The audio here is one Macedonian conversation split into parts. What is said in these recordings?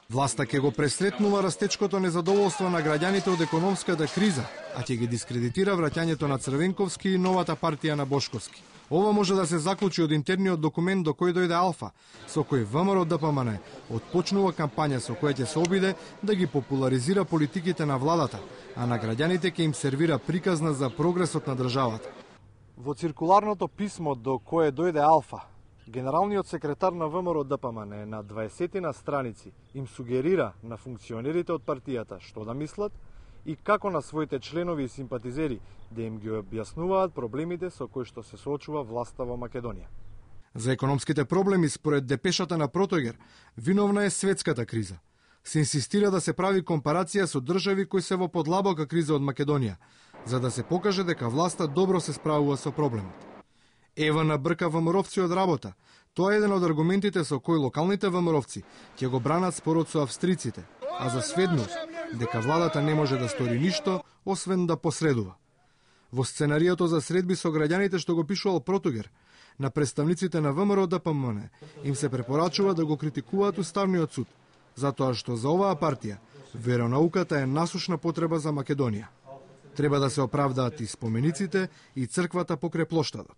Власта ќе го пресретнува растечкото незадоволство на граѓаните од економската криза, а ќе ги дискредитира враќањето на Црвенковски и новата партија на Бошковски. Ова може да се заклучи од интерниот документ до кој дојде Алфа, со кој ВМРО ДПМН отпочнува кампања со која ќе се обиде да ги популаризира политиките на владата, а на граѓаните ќе им сервира приказна за прогресот на државата. Во циркуларното писмо до кое дојде Алфа, генералниот секретар на ВМРО ДПМН на 20 страници им сугерира на функционерите од партијата што да мислат и како на своите членови и симпатизери да им ги објаснуваат проблемите со кои што се соочува власта во Македонија. За економските проблеми, според депешата на Протогер, виновна е светската криза. Се инсистира да се прави компарација со држави кои се во подлабока криза од Македонија, за да се покаже дека власта добро се справува со проблемот. ЕВН брка ВМРО-вци од работа. Тоа е еден од аргументите со кои локалните ВМРО-вци ќе го бранат спорот со австриците, а за сведност дека владата не може да стори ништо, освен да посредува. Во сценаријето за средби со граѓаните што го пишувал Протогер, на представниците на ВМРО ДПМН им се препорачува да го критикуваат Уставниот суд, затоа што за оваа партија веронауката е насушна потреба за Македонија. Треба да се оправдаат и спомениците и црквата покрај плоштадот.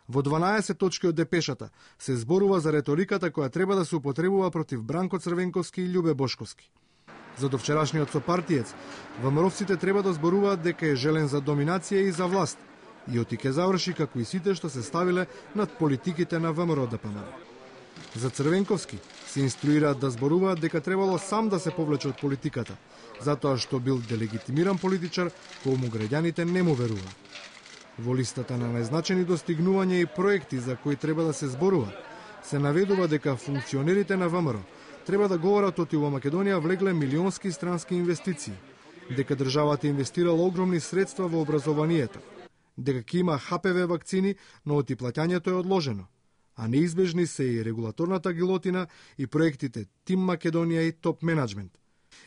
Во 12 точки од депешата се зборува за реториката која треба да се употребува против Бранко Црвенковски и Љубе Бошковски. За довчерашниот сопартиец, ВМРО-вците треба да зборуваат дека е желен за доминација и за власт, и оти ќе заврши како и сите што се ставиле над политиките на ВМРО ДПМН. За Црвенковски се инструираат да зборуваат дека требало сам да се повлече од политиката, затоа што бил делегитимиран политичар кому граѓаните не му веруваат. Во листата на најзначени достигнувања и проекти за кои треба да се зборува, се наведува дека функционерите на ВМРО треба да говорат оти во Македонија влегле милионски странски инвестиции, дека државата инвестирала огромни средства во образованието, дека ќе има ХПВ вакцини, но оти плаќањето е одложено, а неизбежни се и регулаторната гилотина и проектите Тим Македонија и Топ менеджмент.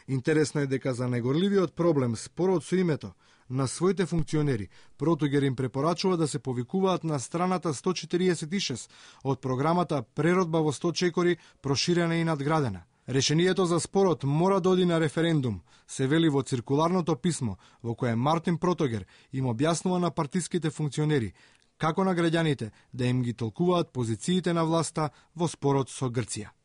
Интересно е дека за најгорливиот проблем, спорот со името, на своите функционери, Протогер им препорачува да се повикуваат на страната 146 од програмата Преродба во 100 чекори, проширена и надградена. Решението за спорот мора да оди на референдум, се вели во циркуларното писмо, во кое Мартин Протогер им објаснува на партиските функционери како на граѓаните да им ги толкуваат позициите на власта во спорот со Грција.